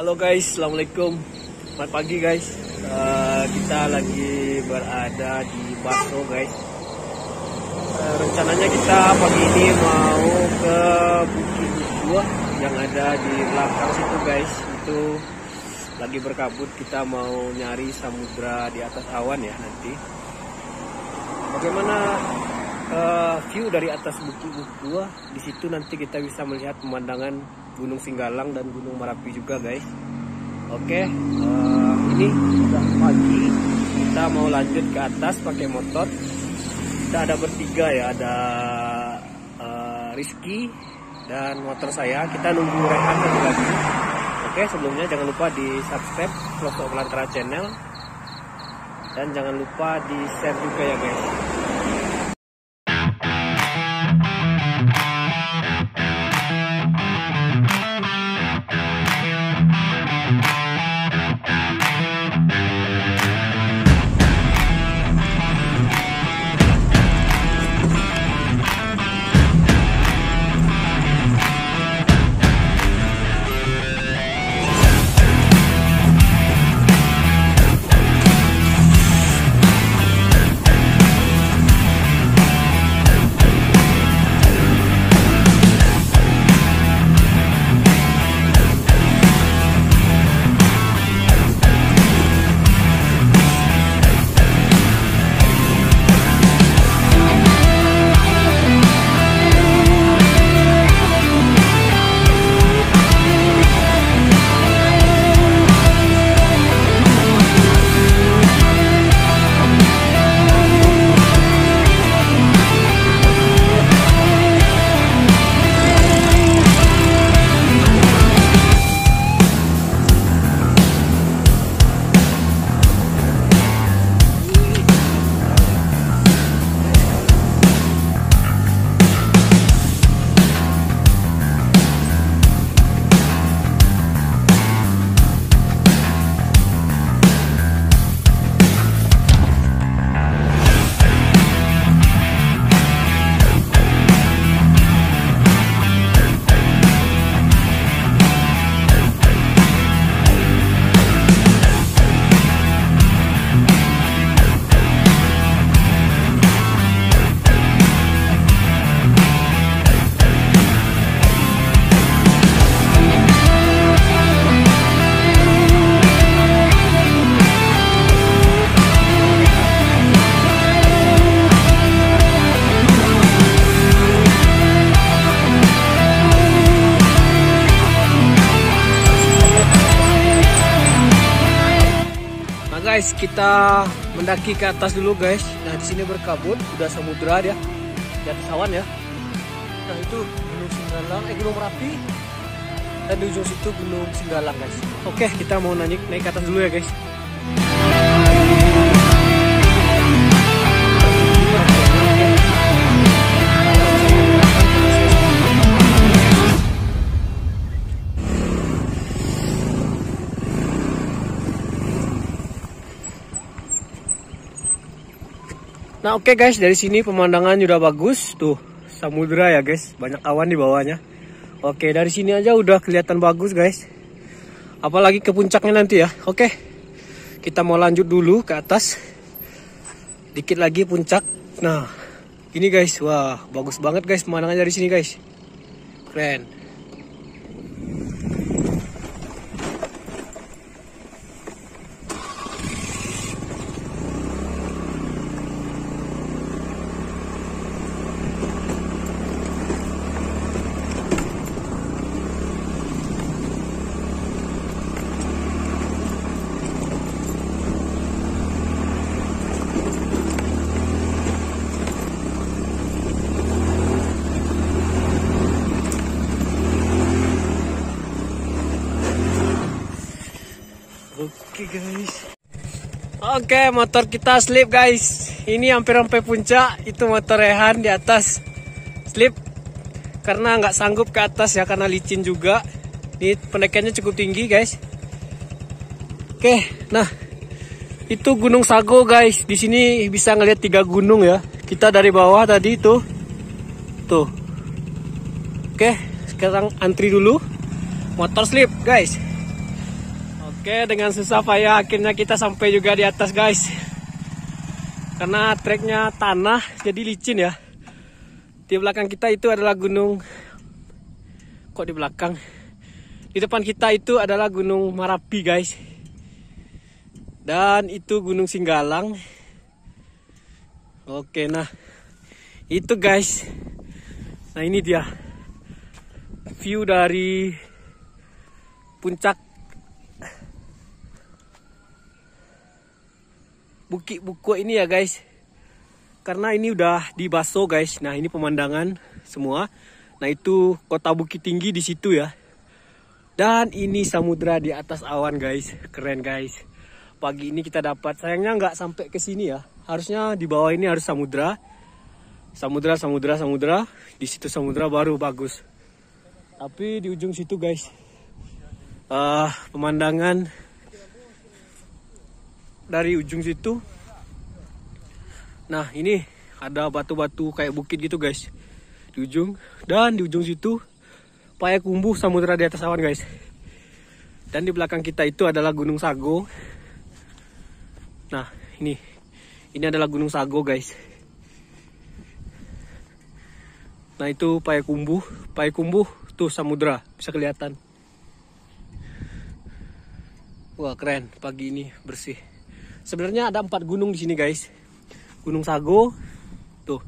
Halo guys, assalamualaikum. Selamat pagi guys. Kita lagi berada di Baso guys. Rencananya kita pagi ini mau ke Bukit Dua yang ada di belakang situ guys. Itu lagi berkabut, kita mau nyari samudra di atas awan ya nanti. Bagaimana view dari atas Bukit Dua? Di situ nanti kita bisa melihat pemandangan Gunung Singgalang dan Gunung Merapi juga guys. Oke, ini udah pagi, kita mau lanjut ke atas pakai motor. Kita ada bertiga ya, ada Rizky dan motor saya. Kita nunggu Rehan lagi. Oke, sebelumnya jangan lupa di subscribe Pelosok Belantara channel dan jangan lupa di share juga ya guys. Guys, kita mendaki ke atas dulu guys. Nah, di sini berkabut, udah samudra dia di atas awan ya. Nah, itu Gunung Singgalang, Gunung Merapi. Dan di ujung situ Gunung Singgalang guys. Oke, kita mau naik ke atas dulu ya guys. Nah oke guys, dari sini pemandangan udah bagus. Tuh, samudra ya guys, banyak awan di bawahnya. Oke, dari sini aja udah kelihatan bagus guys. Apalagi ke puncaknya nanti ya. Oke, kita mau lanjut dulu ke atas. Dikit lagi puncak. Nah, ini guys, wah bagus banget guys pemandangannya dari sini guys. Keren. Oke guys. Oke, motor kita slip guys. Ini hampir sampai puncak. Itu motor Rehan di atas slip karena nggak sanggup ke atas ya, karena licin juga. Ini pendakiannya cukup tinggi guys. Oke, nah itu Gunung Sago guys. Di sini bisa ngeliat 3 gunung ya. Kita dari bawah tadi tuh. Oke, sekarang antri dulu. Motor slip guys. Oke, dengan susah payah akhirnya kita sampai juga di atas guys. Karena treknya tanah jadi licin ya. Di belakang kita itu adalah gunung. Kok di belakang? Di depan kita itu adalah Gunung Marapi guys. Dan itu Gunung Singgalang. Oke, nah itu guys. Nah ini dia view dari puncak Bukit Buku ini ya guys. Karena ini udah dibaso guys. Nah ini pemandangan semua. Nah itu kota Bukit Tinggi di situ ya. Dan ini samudra di atas awan guys. Keren guys. Pagi ini kita dapat. Sayangnya nggak sampai ke sini ya. Harusnya di bawah ini harus samudra. Samudra. Di situ samudra baru bagus. Tapi di ujung situ guys, pemandangan dari ujung situ. Nah ini ada batu-batu kayak bukit gitu guys di ujung. Dan di ujung situ Payakumbuh, samudra di atas awan guys. Dan di belakang kita itu adalah Gunung Sago. Nah ini adalah Gunung Sago guys. Nah itu Payakumbuh tuh samudra bisa kelihatan. Wah keren, pagi ini bersih. Sebenarnya ada 4 gunung di sini guys. Gunung Sago, tuh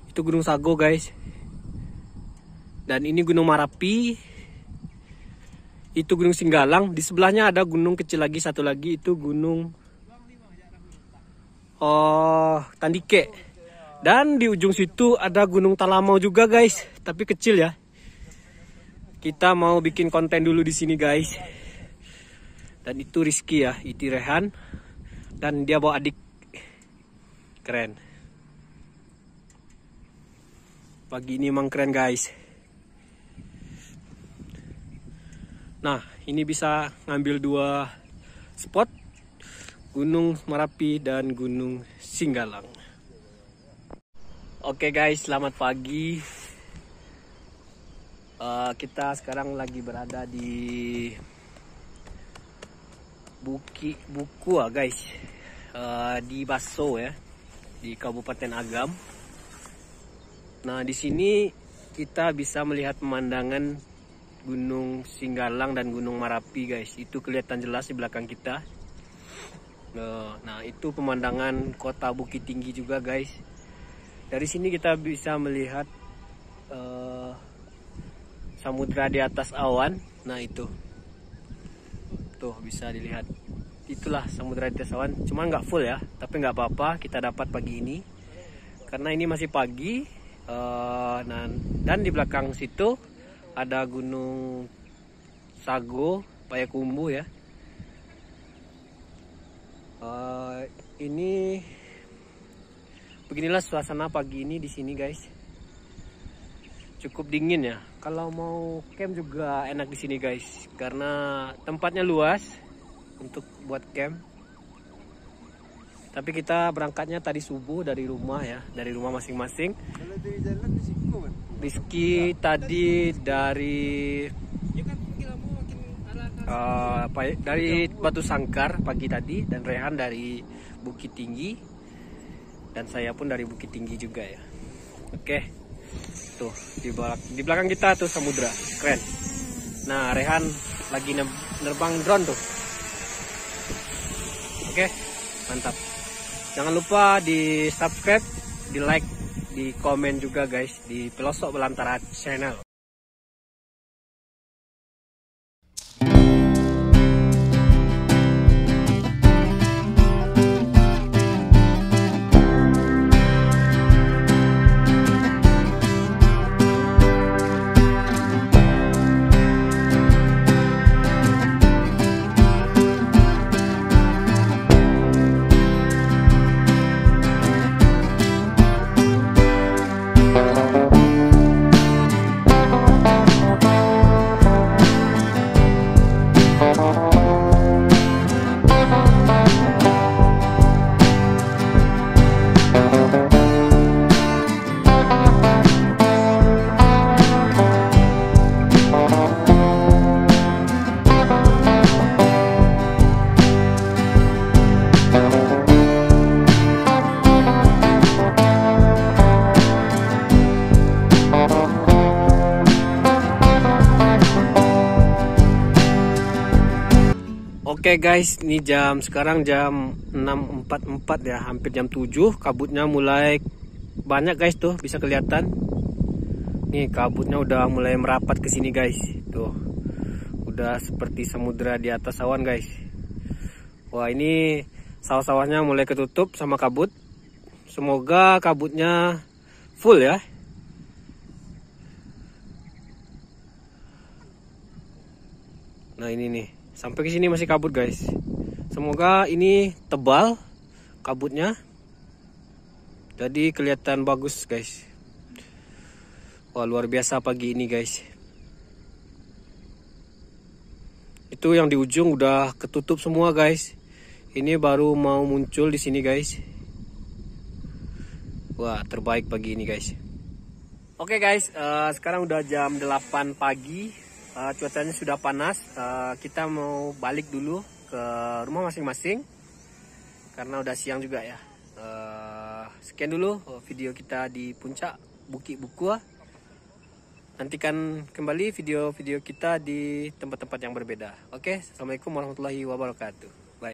itu Gunung Sago guys. Dan ini Gunung Marapi, itu Gunung Singgalang. Di sebelahnya ada gunung kecil lagi, satu lagi itu Gunung Tandike. Dan di ujung situ ada Gunung Talamau juga guys, tapi kecil ya. Kita mau bikin konten dulu di sini guys. Dan itu Rizky ya, Iti Rehan. Dan dia bawa adik. Keren. Pagi ini emang keren guys. Nah ini bisa ngambil 2 spot, Gunung Marapi dan Gunung Singgalang. Oke guys, selamat pagi. Kita sekarang lagi berada di Bukit Buku guys, di Baso ya, di Kabupaten Agam. Nah di sini kita bisa melihat pemandangan Gunung Singgalang dan Gunung Marapi guys. Itu kelihatan jelas di belakang kita. Nah itu pemandangan kota Bukit Tinggi juga guys. Dari sini kita bisa melihat samudra di atas awan. Nah itu tuh bisa dilihat. Itulah samudra di atas awan. Cuma nggak full ya, tapi nggak apa-apa, kita dapat pagi ini karena ini masih pagi. Dan di belakang situ ada Gunung Sago, Payakumbuh ya. Ini beginilah suasana pagi ini di sini guys. Cukup dingin ya. Kalau mau camp juga enak di sini guys, karena tempatnya luas untuk buat camp. Tapi kita berangkatnya tadi subuh dari rumah ya, dari rumah masing-masing. Rizky tadi dari Batu Sangkar pagi tadi, dan Rehan dari Bukit Tinggi, dan saya pun dari Bukit Tinggi juga ya. Oke, tuh di belakang kita tuh samudra, keren. Nah Rehan lagi nerbang drone tuh. Oke, mantap. Jangan lupa di subscribe, di like, di komen juga guys di Pelosok Belantara channel. Oke guys, ini sekarang jam 6.44 ya, hampir jam 7. Kabutnya mulai banyak guys, tuh bisa kelihatan. Nih kabutnya udah mulai merapat ke sini guys. Tuh. Udah seperti samudra di atas awan guys. Wah, ini sawah-sawahnya mulai ketutup sama kabut. Semoga kabutnya full ya. Nah, ini nih. Sampai ke sini masih kabut guys. Semoga ini tebal kabutnya. Jadi kelihatan bagus guys. Wah, luar biasa pagi ini guys. Itu yang di ujung udah ketutup semua guys. Ini baru mau muncul di sini guys. Wah, terbaik pagi ini guys. Oke guys, sekarang udah jam 8 pagi. Cuacanya sudah panas. Kita mau balik dulu ke rumah masing-masing karena udah siang juga ya. Sekian dulu video kita di puncak Bukit Bukua. Nantikan kembali video-video kita di tempat-tempat yang berbeda. Oke, assalamualaikum warahmatullahi wabarakatuh.